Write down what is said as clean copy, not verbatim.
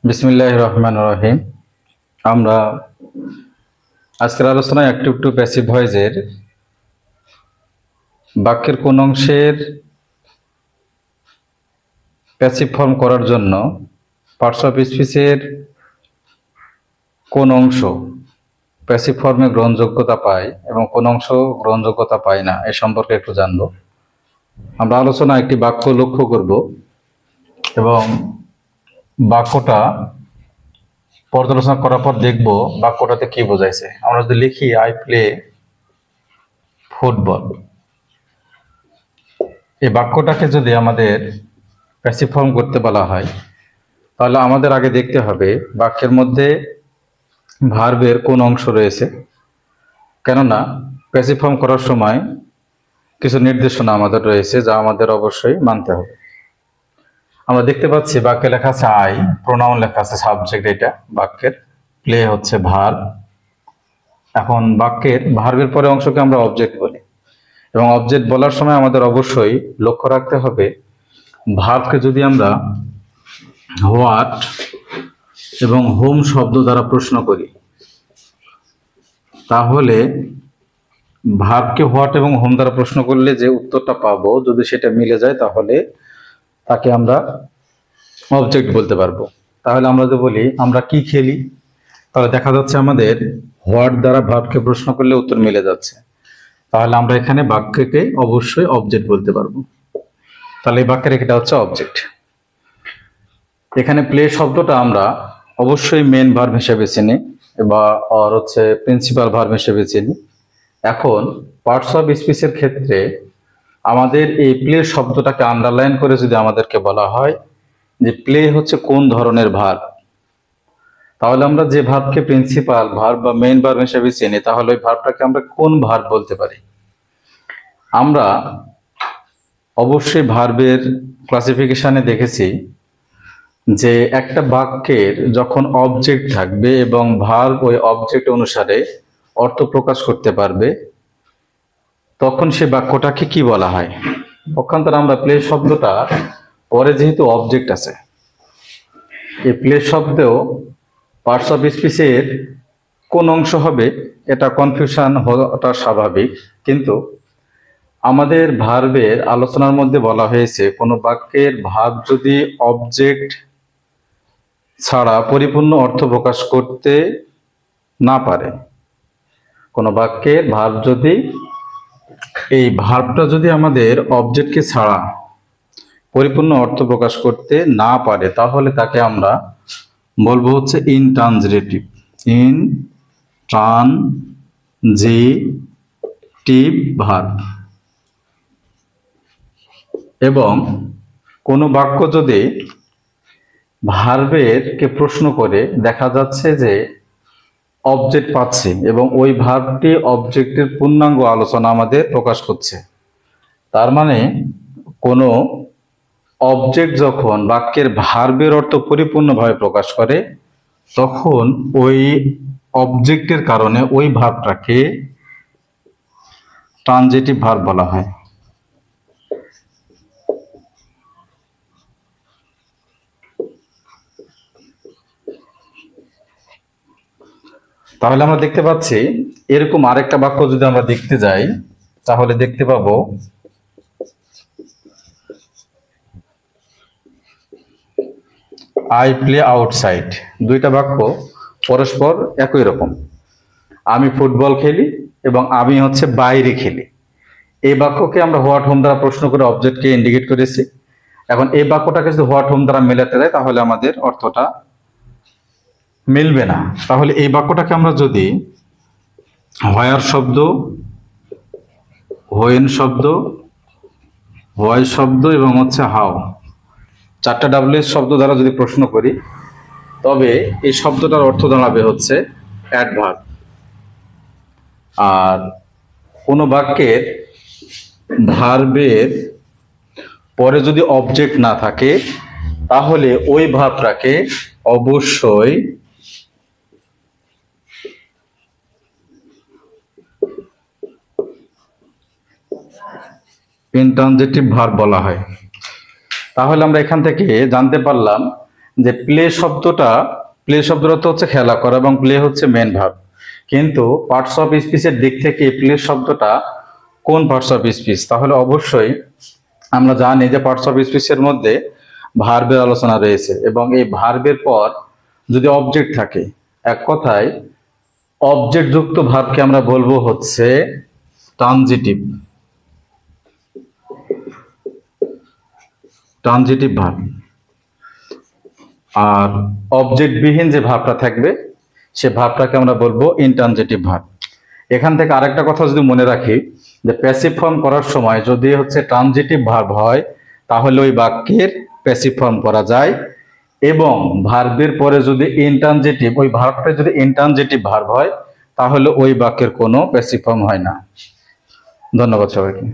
বিসমিল্লাহির রহমানির রহিম। আমরা আজকের আলোচনায় অ্যাক্টিভ টু প্যাসিভ ভয়েসের বাক্যের কোন অংশের প্যাসিভ ফর্ম করার জন্য পার্টস অফ স্পিচের কোন অংশ প্যাসিভ ফর্মে গ্রহণযোগ্যতা পায় এবং কোন অংশ গ্রহণযোগ্যতা পায় না এ সম্পর্কে একটু জানব। আমরা আলোচনায় একটি বাক্য লক্ষ্য করব এবং বাক্যটা পর্যালোচনা করার পর দেখব বাক্যটাতে কি বোঝাইছে। আমরা যদি লিখি আই প্লে ফুটবল, এই বাক্যটাকে যদি আমাদের প্যাসিভ ফর্ম করতে বলা হয় তাহলে আমাদের আগে দেখতে হবে বাক্যের মধ্যে ভার্বের কোন অংশ রয়েছে, কেননা প্যাসিভ ফর্ম করার সময় কিছু নির্দেশনা আমাদের রয়েছে যা আমাদের অবশ্যই মানতে হবে। আমরা দেখতে পাচ্ছি বাক্যে লেখা আছে আই, প্রোনাউন লেখা আছে সাবজেক্ট, এটা বাক্যের, প্লে হচ্ছে ভার্ব। এখন বাক্যের ভার্বের পরে অংশকে আমরা অবজেক্ট বলি এবং অবজেক্ট বলার সময় আমাদের অবশ্যই লক্ষ্য রাখতে হবে ভার্বকে যদি আমরা হোয়াট এবং হোম শব্দ দ্বারা প্রশ্ন করি তাহলে ভার্বকে হোয়াট এবং হোম দ্বারা প্রশ্ন করলে যে উত্তরটা পাবো যদি সেটা মিলে যায় তাহলে তাকে আমরা অবজেক্ট বলতে পারবো। তাহলে আমরা যদি বলি আমরা কি খেলি, তাহলে দেখা যাচ্ছে আমাদের হোয়াট দ্বারা ভার্বকে প্রশ্ন করলে উত্তর মিলে যাচ্ছে, তাহলে আমরা এখানে বাক্যকে অবশ্যই অবজেক্ট বলতে পারবো। তাহলে এই বাক্যের এটা হচ্ছে অবজেক্ট। এখানে প্লে শব্দটা আমরা অবশ্যই মেন ভার্ব হিসেবে চিনি বা হচ্ছে প্রিন্সিপাল ভার্ব হিসেবে চিনি। এখন পার্টস অফ স্পিচের ক্ষেত্রে আমাদের এই প্লে শব্দটাকে আন্ডারলাইন করে যদি আমাদেরকে বলা হয় যে প্লে হচ্ছে কোন ধরনের ভার্ব, তাহলে আমরা যে ভার্বকে প্রিন্সিপাল ভার্ব বা মেইন ভার্ব হিসেবে চিনি তাহলে ওই ভার্বটাকে আমরা কোন ভার্ব বলতে পারি। আমরা অবশ্যই ভার্বের ক্লাসিফিকেশনে দেখেছি যে একটা বাক্যের যখন অবজেক্ট থাকবে এবং ভার্ব ওই অবজেক্ট অনুসারে অর্থ প্রকাশ করতে পারবে তখন সে বাক্যটাকে কি বলা হয়। পক্ষান্তরে আমরা প্লে শব্দটা পরে যেহেতু অবজেক্ট আছে, এই প্লে শব্দেও পার্টস অফ স্পিচের কোন অংশ হবে এটা কনফিউশন হওয়াটা স্বাভাবিক, কিন্তু আমাদের ভার্বের আলোচনার মধ্যে বলা হয়েছে কোনো বাক্যের ভার্ব যদি অবজেক্ট ছাড়া পরিপূর্ণ অর্থ প্রকাশ করতে না পারে, কোনো বাক্যের ভার্ব যদি এই ভার্বটা যদি আমাদের অবজেক্টকে ছাড়া পরিপূর্ণ অর্থ প্রকাশ করতে না পারে তাহলে তাকে আমরা বলবো হচ্ছে ইনট্রানজিটিভ, ইনট্রানজিটিভ ভার্ব। এবং কোনো বাক্য যদি ভার্বের কে প্রশ্ন করে দেখা যাচ্ছে যে অবজেক্ট পাচ্ছে এবং ওই ভার্বটি অবজেক্টের পূর্ণাঙ্গ আলোচনা আমাদের প্রকাশ করছে, তার মানে কোনো অবজেক্ট যখন বাক্যের ভার্বের অর্থ পরিপূর্ণভাবে প্রকাশ করে তখন ওই অবজেক্টের কারণে ওই ভার্বটাকে ট্রানজিটিভ ভার্ব বলা হয়। তাহলে আমরা দেখতে পাচ্ছি এরকম আরেকটা বাক্য যদি আমরা দেখতে যাই তাহলে দেখতে পাবো আই প্লে আউটসাইড। দুইটা বাক্য পরস্পর একই রকম, আমি ফুটবল খেলি এবং আমি হচ্ছে বাইরে খেলি। এই বাক্যকে আমরা হোয়াট হোম দ্বারা প্রশ্ন করে অবজেক্টকে ইন্ডিকেট করেছি। এখন এই বাক্যটাকে যদি হোয়াট হোম দ্বারা মেলাতে যায় তাহলে আমাদের অর্থটা মিলবে না। তাহলে এই বাক্যটাকে আমরা যদি হোয়ার শব্দ, হোয়েন শব্দ, হোয়াই শব্দ এবং হচ্ছে হাউ, চারটা ডাব্লিউএস শব্দ দ্বারা যদি প্রশ্ন করি তবে এই শব্দটার অর্থ দাঁড়াবে হচ্ছে অ্যাডভার্ব। আর কোনো বাক্যের ভার্বের পরে যদি অবজেক্ট না থাকে তাহলে ওই ভার্বটাকে অবশ্যই ইনট্রানজিটিভ ভার্ব বলা হয়। তাহলে আমরা এখান থেকে জানতে পারলাম যে প্লে শব্দটা তো হচ্ছে খেলা করা এবং প্লে হচ্ছে মেন ভার্ব, কিন্তু পার্টস অফ স্পিচের দিক থেকে প্লে শব্দটা কোন পার্টস অফ স্পিচ? তাহলে অবশ্যই আমরা জানি যে পার্টস অফ স্পিচের মধ্যে ভার্বের আলোচনা রয়েছে এবং এই ভার্বের পর যদি অবজেক্ট থাকে, এক কথায় অবজেক্ট যুক্ত ভার্বকে আমরা বলবো হচ্ছে ট্রানজিটিভ ভার্ব। আর অবজেক্ট বিহীন যে ভার্বটা থাকবে সে ভার্বটাকে আমরা বলবো ইনট্রানজিটিভ ভার্ব। এখান থেকে আরেকটা কথা যদি মনে রাখি যে প্যাসিভ ফর্ম করার সময় যদি হচ্ছে ট্রানজিটিভ ভার্ব হয় তাহলে ওই বাক্যের প্যাসিভ ফর্ম করা যায়, এবং ভার্বের পরে যদি ইনট্রানজিটিভ, ওই ভার্বটা যদি ইনট্রানজিটিভ ভার্ব হয় তাহলে ওই বাক্যের কোনো প্যাসিভ ফর্ম হয় না। ধন্যবাদ সবাইকে।